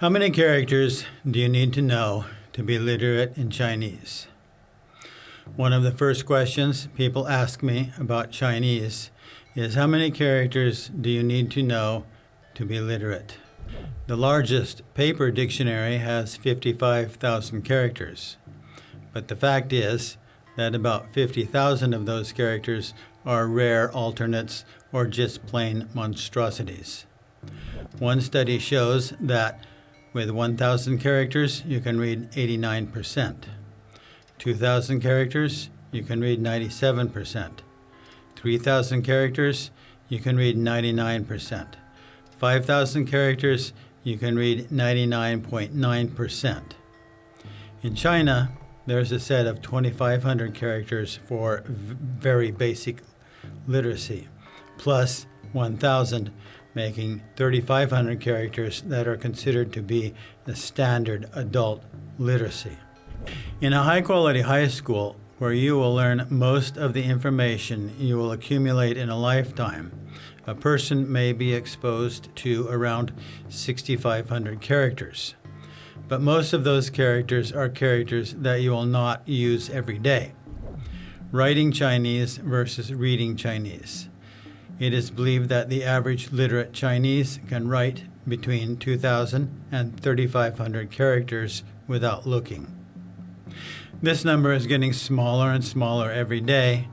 How many characters do you need to know to be literate in Chinese? One of the first questions people ask me about Chinese is how many characters do you need to know to be literate? The largest paper dictionary has 55,000 characters, but the fact is that about 50,000 of those characters are rare alternates or just plain monstrosities. One study shows that with 1,000 characters, you can read 89%. 2,000 characters, you can read 97%. 3,000 characters, you can read 99%. 5,000 characters, you can read 99.9%. In China, there's a set of 2,500 characters for very basic literacy, plus 1,000, making 3,500 characters that are considered to be the standard adult literacy. In a high-quality high school, where you will learn most of the information you will accumulate in a lifetime, a person may be exposed to around 6,500 characters. But most of those characters are characters that you will not use every day. Writing Chinese versus reading Chinese. It is believed that the average literate Chinese can write between 2,000 and 3,500 characters without looking. This number is getting smaller and smaller every day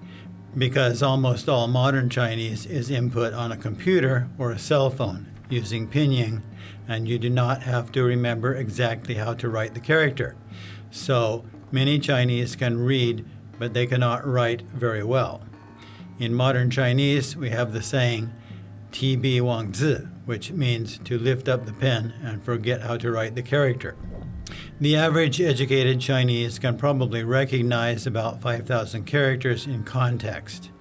because almost all modern Chinese is input on a computer or a cell phone using pinyin, and you do not have to remember exactly how to write the character. So many Chinese can read, but they cannot write very well. In modern Chinese, we have the saying, 提笔忘字, which means to lift up the pen and forget how to write the character. The average educated Chinese can probably recognize about 5,000 characters in context.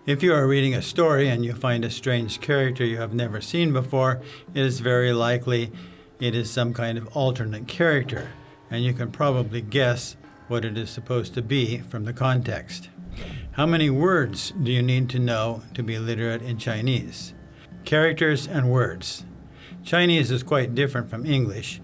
If you are reading a story and you find a strange character you have never seen before, it is very likely it is some kind of alternate character, and you can probably guess what it is supposed to be from the context. How many words do you need to know to be literate in Chinese? Characters and words. Chinese is quite different from English.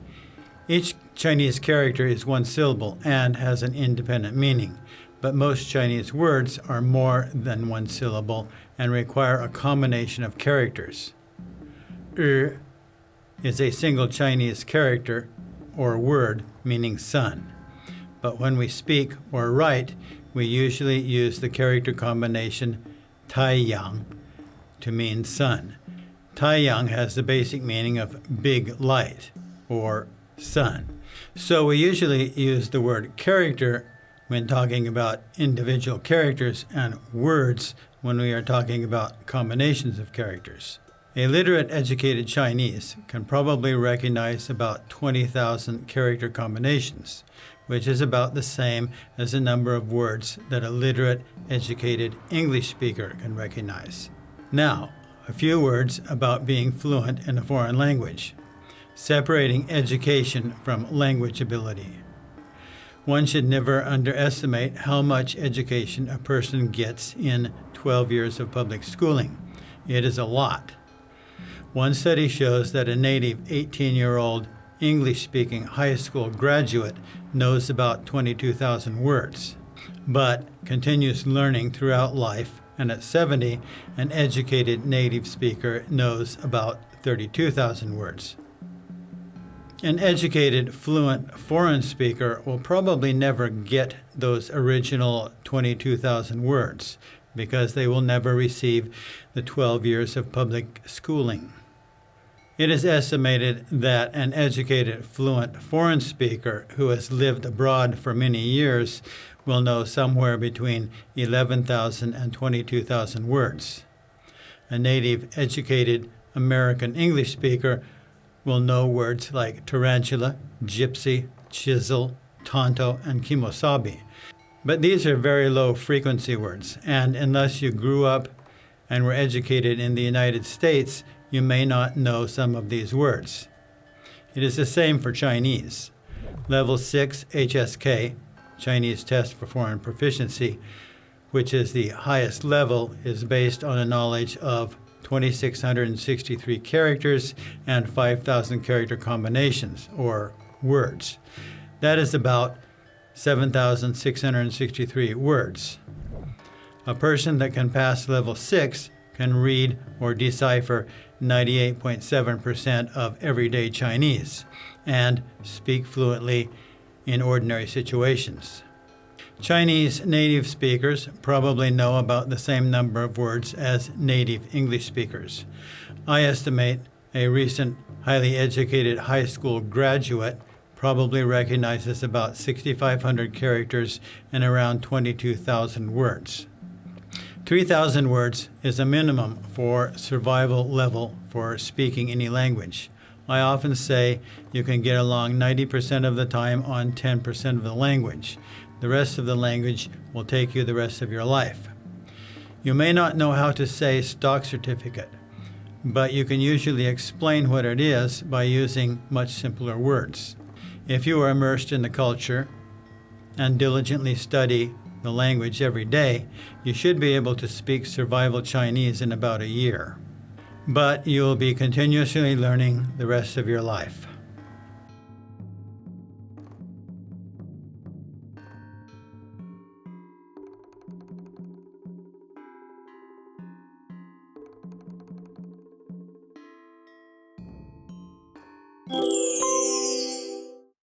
Each Chinese character is one syllable and has an independent meaning, but most Chinese words are more than one syllable and require a combination of characters. Is a single Chinese character or word meaning sun, but when we speak or write, we usually use the character combination 太阳 to mean sun. 太阳 has the basic meaning of big light or sun. So we usually use the word character when talking about individual characters and words when we are talking about combinations of characters. A literate educated Chinese can probably recognize about 20,000 character combinations, which is about the same as the number of words that a literate educated English speaker can recognize. Now, a few words about being fluent in a foreign language. Separating education from language ability. One should never underestimate how much education a person gets in 12 years of public schooling. It is a lot. One study shows that a native 18-year-old English-speaking high school graduate knows about 22,000 words, but continues learning throughout life, and at 70, an educated native speaker knows about 32,000 words. An educated, fluent foreign speaker will probably never get those original 22,000 words because they will never receive the 12 years of public schooling. It is estimated that an educated, fluent foreign speaker who has lived abroad for many years will know somewhere between 11,000 and 22,000 words. A native, educated American English speaker will know words like tarantula, gypsy, chisel, tonto, and kimosabi. But these are very low frequency words, and unless you grew up and were educated in the United States, you may not know some of these words. It is the same for Chinese. Level 6 HSK, Chinese Test for Foreign Proficiency, which is the highest level, is based on a knowledge of 2,663 characters and 5,000 character combinations, or words. That is about 7,663 words. A person that can pass level 6 can read or decipher 98.7% of everyday Chinese and speak fluently in ordinary situations. Chinese native speakers probably know about the same number of words as native English speakers. I estimate a recent highly educated high school graduate probably recognizes about 6,500 characters and around 22,000 words. 3,000 words is a minimum for survival level for speaking any language. I often say you can get along 90% of the time on 10% of the language. The rest of the language will take you the rest of your life. You may not know how to say stock certificate, but you can usually explain what it is by using much simpler words. If you are immersed in the culture and diligently study the language every day, you should be able to speak survival Chinese in about a year. But you will be continuously learning the rest of your life.